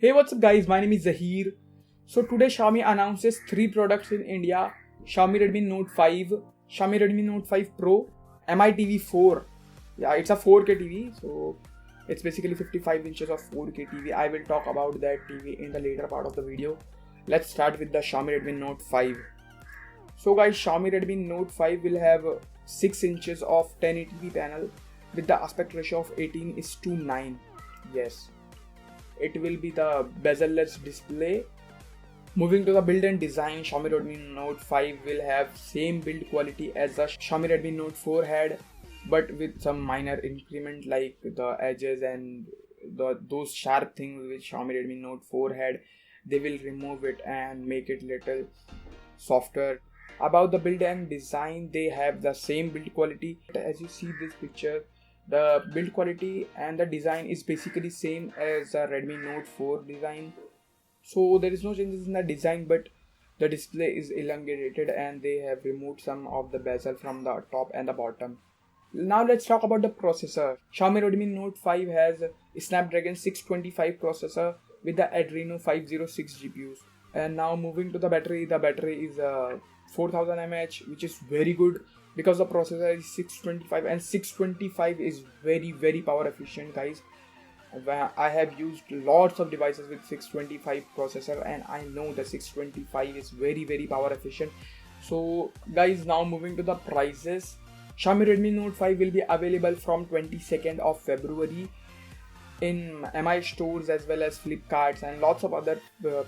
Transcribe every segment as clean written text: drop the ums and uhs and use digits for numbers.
Hey, what's up guys, my name is Zahir. So today Xiaomi announces 3 products in India: Xiaomi Redmi Note 5, Xiaomi Redmi Note 5 Pro, MI TV 4. Yeah, it's a 4K TV, so it's basically 55 inches of 4K TV. I will talk about that TV in the later part of the video. Let's start with the Xiaomi Redmi Note 5. So guys, Xiaomi Redmi Note 5 will have 6 inches of 1080p panel with the aspect ratio of 18:9. Yes. It will be the bezel-less display. Moving to the build and design, Xiaomi Redmi Note 5 will have same build quality as the Xiaomi Redmi Note 4 had, but with some minor increment like the edges and those sharp things which Xiaomi Redmi Note 4 had. They will remove it and make it little softer. About the build and design, they have the same build quality. As you see this picture, the build quality and the design is basically same as the Redmi Note 4 design. So there is no changes in the design, but the display is elongated and they have removed some of the bezel from the top and the bottom. Now let's talk about the processor. Xiaomi Redmi Note 5 has a Snapdragon 625 processor with the Adreno 506 GPUs. And now moving to the battery is 4000 mAh, which is very good because the processor is 625 and 625 is very power efficient, guys. I have used lots of devices with 625 processor and I know the 625 is very power efficient. So guys, now moving to the prices. Xiaomi Redmi Note 5 will be available from 22nd of February in MI stores as well as Flipkarts and lots of other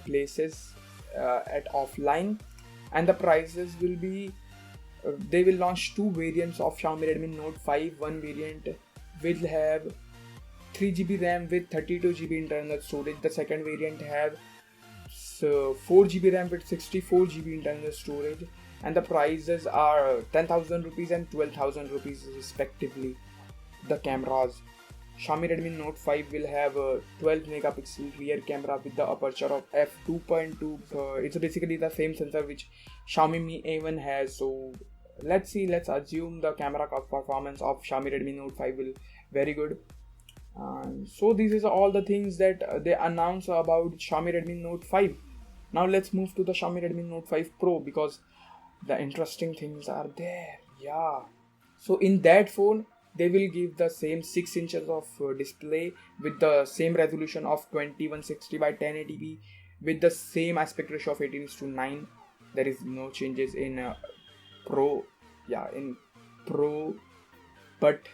places at offline. And the prices will be they will launch 2 variants of Xiaomi Redmi Note 5. One variant will have 3GB RAM with 32GB internal storage. The second variant have 4GB RAM with 64GB internal storage. And the prices are 10,000 rupees and 12,000 rupees respectively. The cameras. Xiaomi Redmi Note 5 will have a 12 megapixel rear camera with the aperture of f2.2. It's basically the same sensor which Xiaomi Mi A1 has. So let's assume the camera performance of Xiaomi Redmi Note 5 will very good. So this is all the things that they announce about Xiaomi Redmi Note 5. Now let's move to the Xiaomi Redmi Note 5 Pro because the interesting things are there. Yeah. So in that phone, they will give the same 6 inches of display with the same resolution of 2160 by 1080p with the same aspect ratio of 18:9. There is no changes in Pro. Yeah, in Pro. But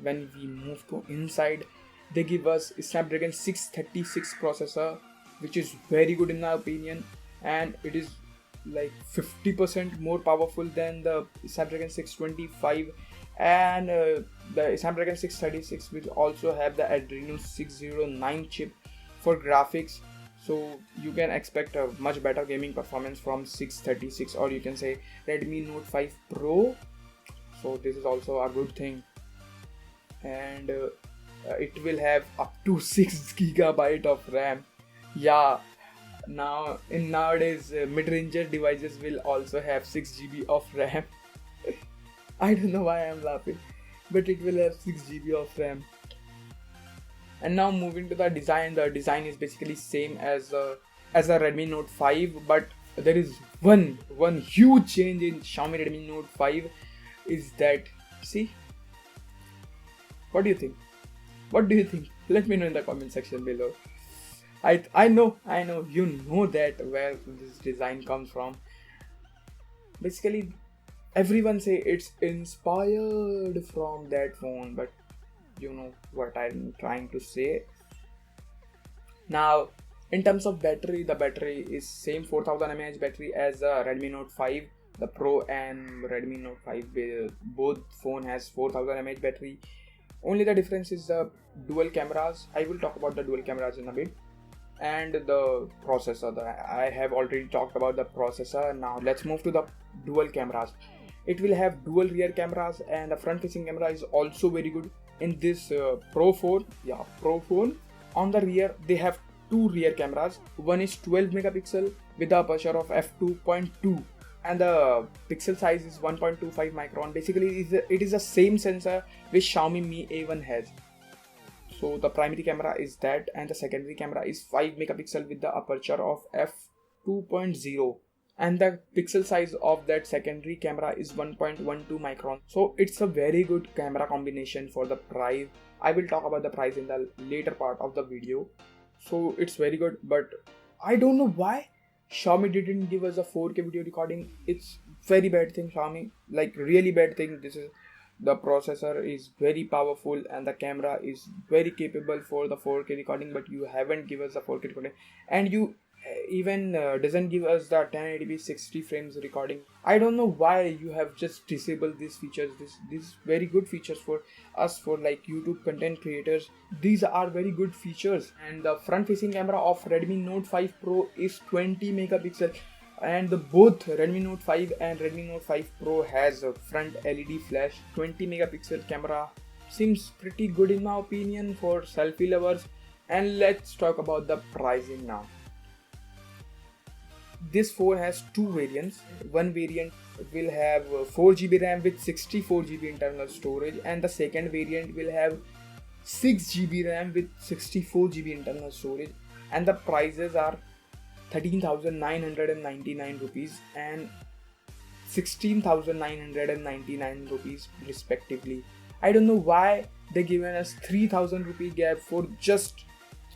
when we move to inside, they give us a Snapdragon 636 processor, which is very good in my opinion, and it is like 50% more powerful than the Snapdragon 625. And the Snapdragon 636 will also have the Adreno 609 chip for graphics, so you can expect a much better gaming performance from 636, or you can say Redmi Note 5 Pro. So this is also a good thing, and it will have up to 6GB of RAM. Yeah, now in nowadays mid-range devices will also have 6GB of RAM. I don't know why I am laughing, but it will have 6GB of RAM. And now moving to the design is basically same as a Redmi Note 5, but there is one huge change in Xiaomi Redmi Note 5 is that, see, what do you think? Let me know in the comment section below. I know you know that where this design comes from. Basically, everyone say it's inspired from that phone, but you know what I'm trying to say. Now, in terms of battery, the battery is same 4000 mAh battery as the Redmi Note 5. The Pro and Redmi Note 5, both phone has 4000 mAh battery. Only the difference is the dual cameras. I will talk about the dual cameras in a bit. And the processor. I have already talked about the processor. Now let's move to the dual cameras. It will have dual rear cameras and the front facing camera is also very good in this Pro phone. Yeah, Pro phone. On the rear, they have 2 rear cameras. One is 12 megapixel with the aperture of f2.2 and the pixel size is 1.25 micron. Basically, it is the same sensor which Xiaomi Mi A1 has. So the primary camera is that, and the secondary camera is 5 megapixel with the aperture of f2.0, and the pixel size of that secondary camera is 1.12 micron. So it's a very good camera combination for the price. I will talk about the price in the later part of the video. So it's very good, but I don't know why Xiaomi didn't give us a 4K video recording. It's very bad thing, Xiaomi, like really bad thing. This is, the processor is very powerful and the camera is very capable for the 4K recording, but you haven't given us the 4K recording, and you even doesn't give us the 1080p 60 frames recording. I don't know why you have just disabled these features. These very good features for us, for like YouTube content creators. These are very good features. And the front facing camera of Redmi Note 5 Pro is 20 megapixel, and both Redmi Note 5 and Redmi Note 5 Pro has a front LED flash. 20 megapixel camera seems pretty good in my opinion for selfie lovers. And let's talk about the pricing now. This phone has two variants. One variant will have 4GB RAM with 64GB internal storage, and the second variant will have 6GB RAM with 64GB internal storage, and the prices are 13,999 rupees and 16,999 rupees respectively. I don't know why they given us 3,000 rupee gap for just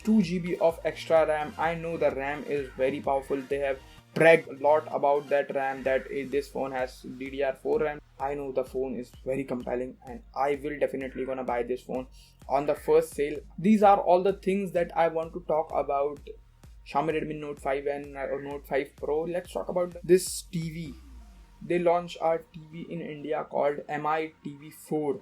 2GB of extra RAM. I know the RAM is very powerful. They have bragged a lot about that RAM, that this phone has DDR4 RAM. I know the phone is very compelling, and I will definitely gonna buy this phone on the first sale. These are all the things that I want to talk about Xiaomi Redmi Note 5 and Note 5 Pro. Let's talk about this TV. They launched a TV in India called Mi TV4.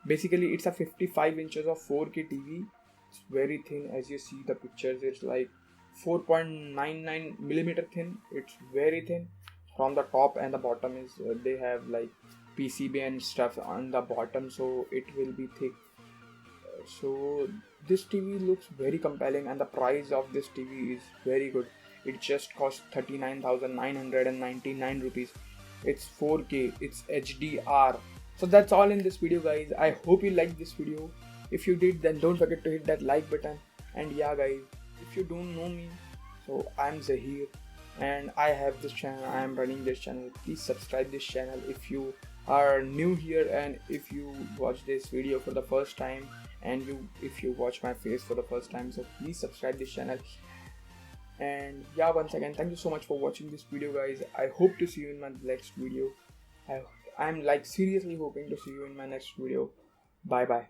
Basically, it's a 55 inches of 4K TV. It's very thin, as you see the pictures. It's like 4.99 millimeter thin. It's very thin. From the top and the bottom is they have like PCB and stuff on the bottom, so it will be thick. So this TV looks very compelling, and the price of this TV is very good. It just costs 39,999 rupees. It's 4K, it's HDR. So that's all in this video, guys. I hope you liked this video. If you did, then don't forget to hit that like button. And yeah, guys, if you don't know me, so I'm Zahir and I have this channel. I am running this channel. Please subscribe this channel if you are new here, and if you watch this video for the first time, and if you watch my face for the first time, so please subscribe this channel. And yeah, once again, thank you so much for watching this video, guys. I hope to see you in my next video. I'm like seriously hoping to see you in my next video. Bye bye.